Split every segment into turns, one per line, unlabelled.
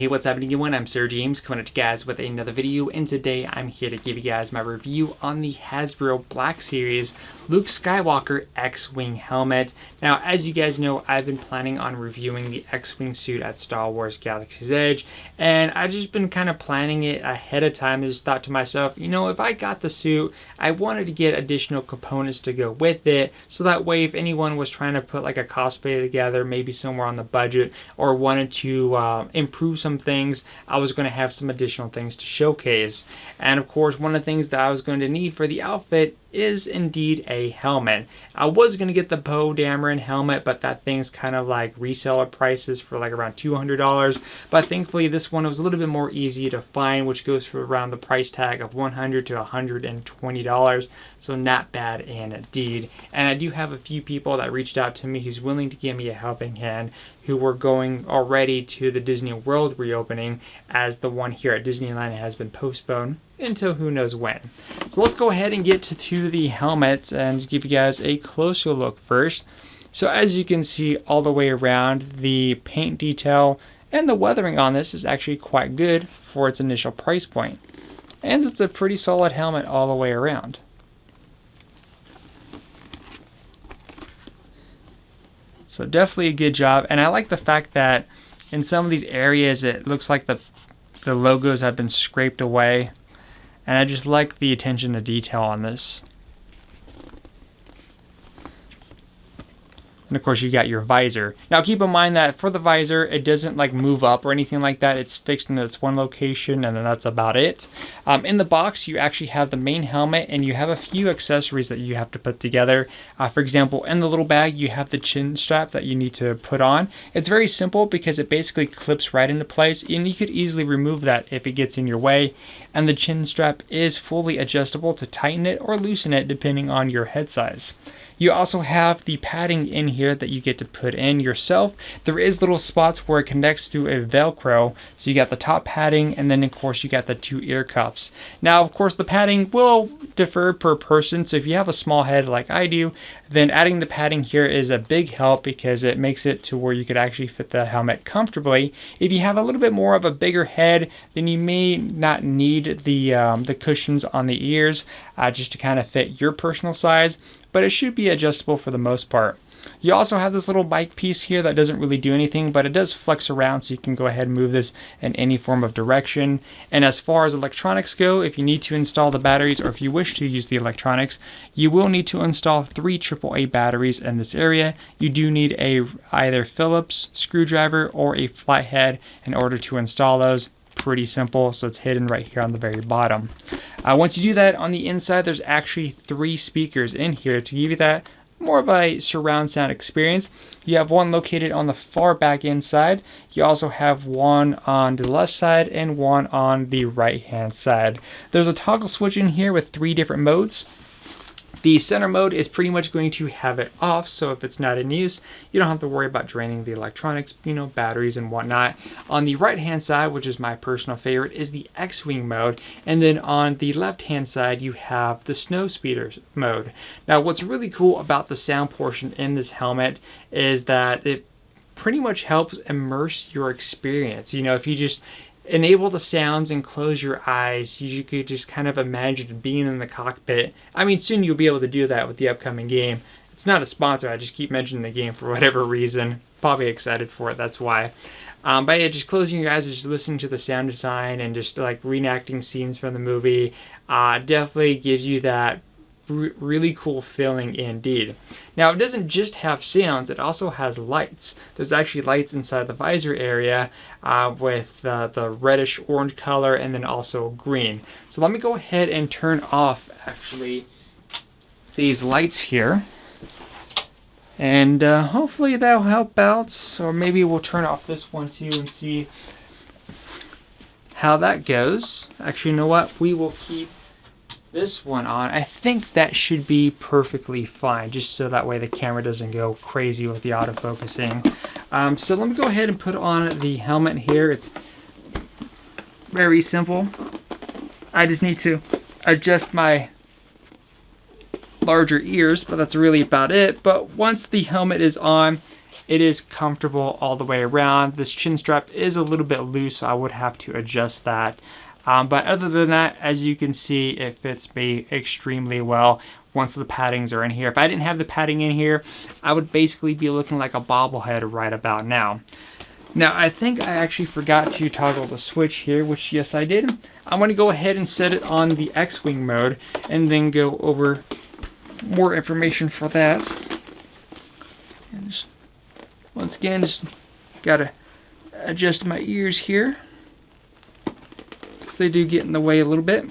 Hey, what's happening everyone? I'm SirJames coming at you guys with another video, and today I'm here to give you guys my review on the Hasbro Black Series Luke Skywalker X-Wing helmet. Now, as you guys know, I've been planning on reviewing the X-Wing suit at Star Wars Galaxy's Edge, and I've just been kind of planning it ahead of time. I just thought to myself, you know, if I got the suit, I wanted to get additional components to go with it, so that way if anyone was trying to put like a cosplay together, maybe somewhere on the budget, or wanted to improve some things, I was going to have some additional things to showcase. And of course, one of the things that I was going to need for the outfit is indeed a helmet. I was going to get the Poe Dameron helmet, but that thing's kind of like reseller prices for like around $200. But thankfully this one was a little bit more easy to find, which goes for around the price tag of $100 to $120. So not bad indeed. And I do have a few people that reached out to me who's willing to give me a helping hand, who were going already to the Disney World reopening, as the one here at Disneyland has been postponed until who knows when. So let's go ahead and get to the helmet and give you guys a closer look first. So as you can see all the way around, the paint detail and the weathering on this is actually quite good for its initial price point. And it's a pretty solid helmet all the way around. So definitely a good job, and I like the fact that in some of these areas it looks like the logos have been scraped away, and I just like the attention to detail on this. And of course you got your visor. Now keep in mind that for the visor, it doesn't like move up or anything like that. It's fixed in its one location, and then that's about it. In the box, you actually have the main helmet, and you have a few accessories that you have to put together. For example, in the little bag, you have the chin strap that you need to put on. It's very simple because it basically clips right into place, and you could easily remove that if it gets in your way. And the chin strap is fully adjustable to tighten it or loosen it depending on your head size. You also have the padding in here that you get to put in yourself. There is little spots where it connects to a Velcro. So you got the top padding, and then of course you got the two ear cups. Now of course the padding will differ per person. So if you have a small head like I do, then adding the padding here is a big help because it makes it to where you could actually fit the helmet comfortably. If you have a little bit more of a bigger head, then you may not need the cushions on the ears just to kind of fit your personal size. But it should be adjustable for the most part. You also have this little bike piece here that doesn't really do anything, but it does flex around, so you can go ahead and move this in any form of direction. And as far as electronics go, if you need to install the batteries, or if you wish to use the electronics, you will need to install 3 AAA batteries in this area. You do need either Phillips screwdriver or a flathead in order to install those. Pretty simple, so it's hidden right here on the very bottom. Once you do that, on the inside there's actually 3 speakers in here to give you that more of a surround sound experience. You have one located on the far back inside. You also have one on the left side and one on the right hand side. There's a toggle switch in here with 3 different modes. The center mode is pretty much going to have it off, so if it's not in use, you don't have to worry about draining the electronics, you know, batteries and whatnot. On the right hand side, which is my personal favorite, is the X-Wing mode, and then on the left hand side you have the Snowspeeder mode. Now what's really cool about the sound portion in this helmet is that it pretty much helps immerse your experience. You know, if you just enable the sounds and close your eyes, you could just kind of imagine being in the cockpit. I mean, soon you'll be able to do that with the upcoming game. It's not a sponsor, I just keep mentioning the game for whatever reason. Probably excited for it, that's why. But yeah, just closing your eyes and just listening to the sound design and just like reenacting scenes from the movie definitely gives you that really cool feeling indeed. Now it doesn't just have sounds, it also has lights. There's actually lights inside the visor area with the reddish orange color and then also green. So let me go ahead and turn off actually these lights here, and hopefully that'll help out, or maybe we'll turn off this one too and see how that goes. Actually, you know what, we will keep this one on. I think that should be perfectly fine, just so that way the camera doesn't go crazy with the autofocusing. So let me go ahead and put on the helmet here. It's very simple. I just need to adjust my larger ears, but that's really about it. But once the helmet is on, it is comfortable all the way around. This chin strap is a little bit loose, so I would have to adjust that. But other than that, as you can see, it fits me extremely well once the paddings are in here. If I didn't have the padding in here, I would basically be looking like a bobblehead right about now. Now, I think I actually forgot to toggle the switch here, which yes, I did. I'm going to go ahead and set it on the X-Wing mode and then go over more information for that. And just, once again, just got to adjust my ears here, because they do get in the way a little bit.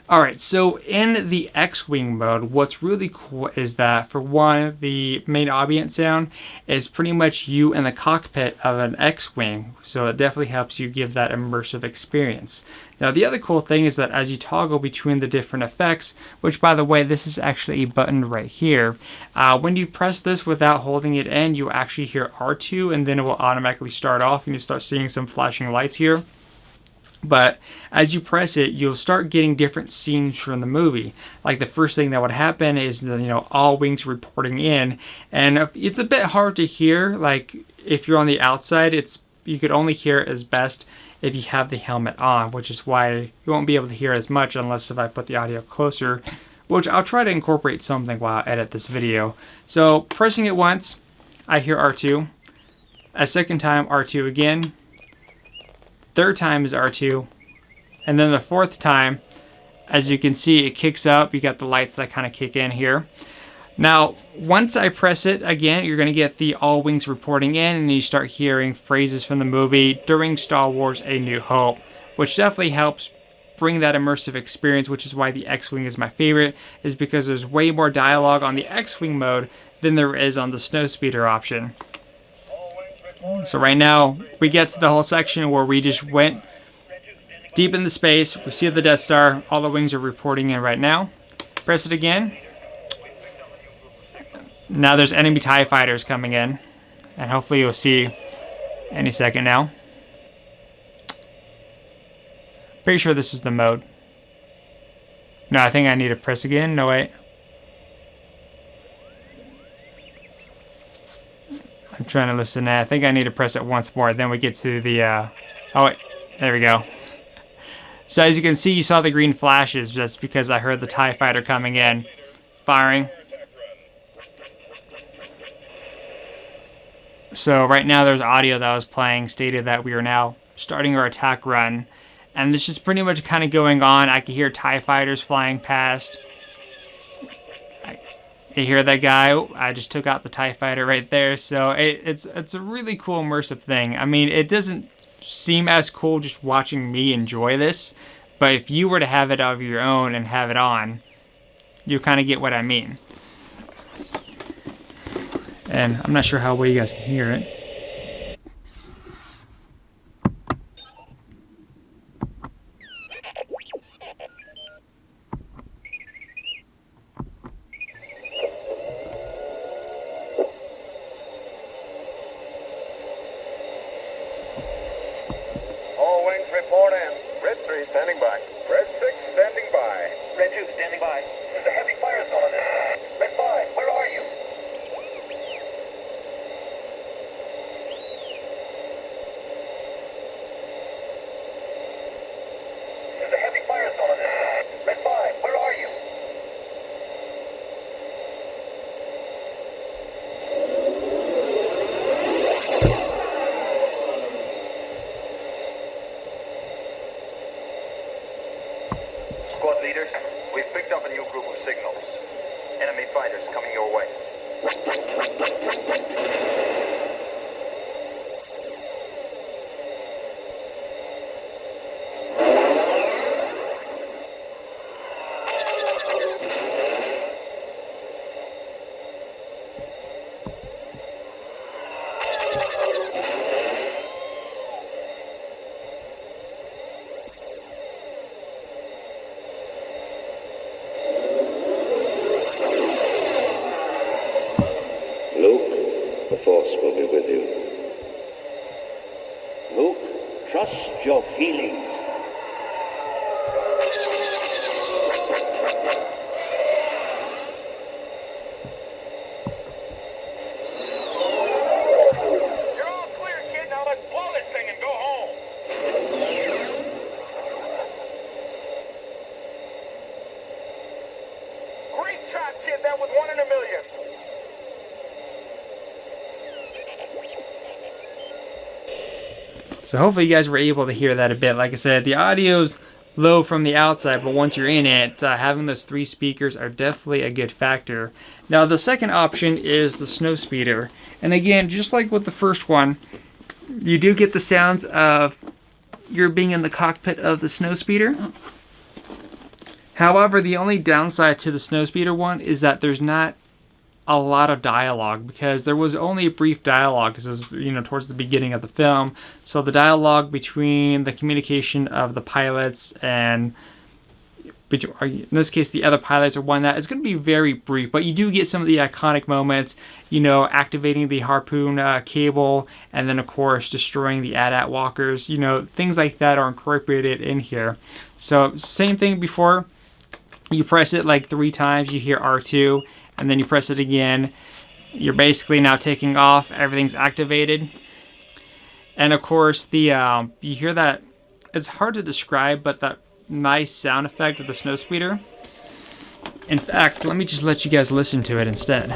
Alright, so in the X-Wing mode, what's really cool is that, for one, the main ambient sound is pretty much you in the cockpit of an X-Wing, so it definitely helps you give that immersive experience. Now, the other cool thing is that as you toggle between the different effects, which, by the way, this is actually a button right here, when you press this without holding it in, you actually hear R2, and then it will automatically start off, and you start seeing some flashing lights here. But as you press it, you'll start getting different scenes from the movie. Like, the first thing that would happen is all wings reporting in, and it's a bit hard to hear. Like, if you're on the outside, you could only hear it as best if you have the helmet on, which is why you won't be able to hear as much unless if I put the audio closer, which I'll try to incorporate something while I edit this video. So pressing it once, I hear R2. A second time, R2 again. Third time is R2, and then the fourth time, as you can see, it kicks up. You got the lights that kind of kick in here. Now, once I press it again, you're going to get the all wings reporting in, and you start hearing phrases from the movie during Star Wars A New Hope, which definitely helps bring that immersive experience, which is why the X-Wing is my favorite, is because there's way more dialogue on the X-Wing mode than there is on the Snowspeeder option. So right now, we get to the whole section where we just went deep in the space. We see the Death Star. All the wings are reporting in right now. Press it again. Now there's enemy TIE fighters coming in. And hopefully you'll see any second now. Pretty sure this is the mode. No, I think I need to press again. No, wait. I'm trying to listen. I think I need to press it once more. Then we get to the... oh, wait. There we go. So as you can see, you saw the green flashes. That's because I heard the TIE fighter coming in, firing. So right now there's audio that was playing, stated that we are now starting our attack run. And this is pretty much kind of going on. I can hear TIE fighters flying past. You hear that guy? Oh, I just took out the TIE fighter right there. So it's a really cool immersive thing. I mean, it doesn't seem as cool just watching me enjoy this, but if you were to have it of your own and have it on, you kind of get what I mean. And I'm not sure how well you guys can hear it.
Standing by. Red 6 standing by. Red 2 standing by. There's a heavy fire zone on this. Red 5, where are you? There's a heavy fire zone on this. Red 5, where are you? Squad leaders, we've picked up a new group of signals. Enemy fighters coming your way. Luke, the Force will be with you. Luke, trust your feelings.
So hopefully you guys were able to hear that a bit. Like I said, the audio's low from the outside, but once you're in it, having those 3 speakers are definitely a good factor. Now the second option is the Snowspeeder. And again, just like with the first one, you do get the sounds of you're being in the cockpit of the Snowspeeder. However, the only downside to the Snowspeeder one is that there's not a lot of dialogue, because there was only a brief dialogue, because it was, you know, towards the beginning of the film. So the dialogue between the communication of the pilots and, in this case, the other pilots or one that is going to be very brief, but you do get some of the iconic moments, you know, activating the harpoon cable, and then of course destroying the AT-AT walkers. You know, things like that are incorporated in here. So same thing before, you press it like 3 times, you hear R2, and then you press it again, you're basically now taking off, everything's activated. And of course the you hear that, it's hard to describe, but that nice sound effect of the Snowspeeder. In fact, let me just let you guys listen to it instead.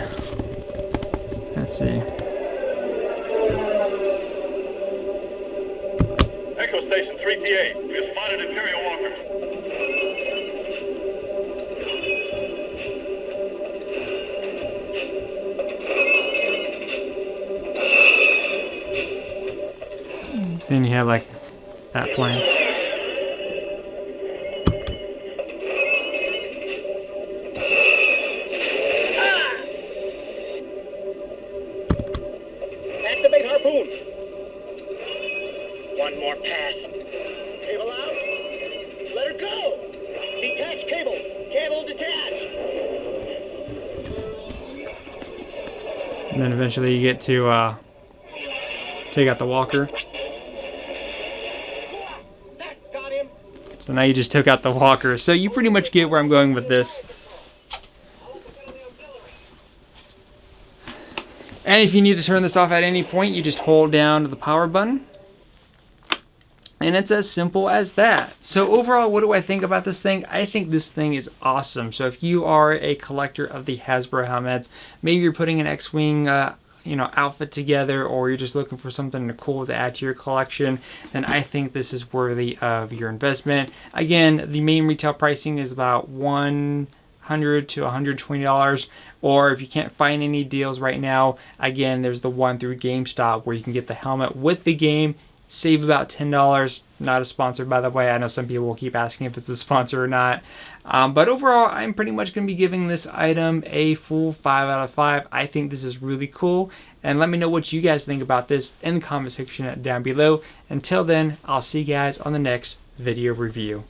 Let's see.
Echo Station 3PA, we have spotted Imperial walkers.
Then you have like that playing.
Activate harpoon. One more pass. Cable out. Let her go. Detach cable. Cable detached.
And then eventually you get to take out the walker.
Got him.
So now you just took out the walker. So you pretty much get where I'm going with this. And if you need to turn this off at any point, you just hold down the power button. And it's as simple as that. So overall, what do I think about this thing? I think this thing is awesome. So if you are a collector of the Hasbro helmets, maybe you're putting an X-Wing outfit together, or you're just looking for something cool to add to your collection, then I think this is worthy of your investment. Again, the main retail pricing is about $100 to $120, or if you can't find any deals right now, again, there's the one through GameStop where you can get the helmet with the game, save about $10. Not a sponsor, by the way. I know some people will keep asking if it's a sponsor or not. But overall, I'm pretty much going to be giving this item a full 5 out of 5. I think this is really cool. And let me know what you guys think about this in the comment section down below. Until then, I'll see you guys on the next video review.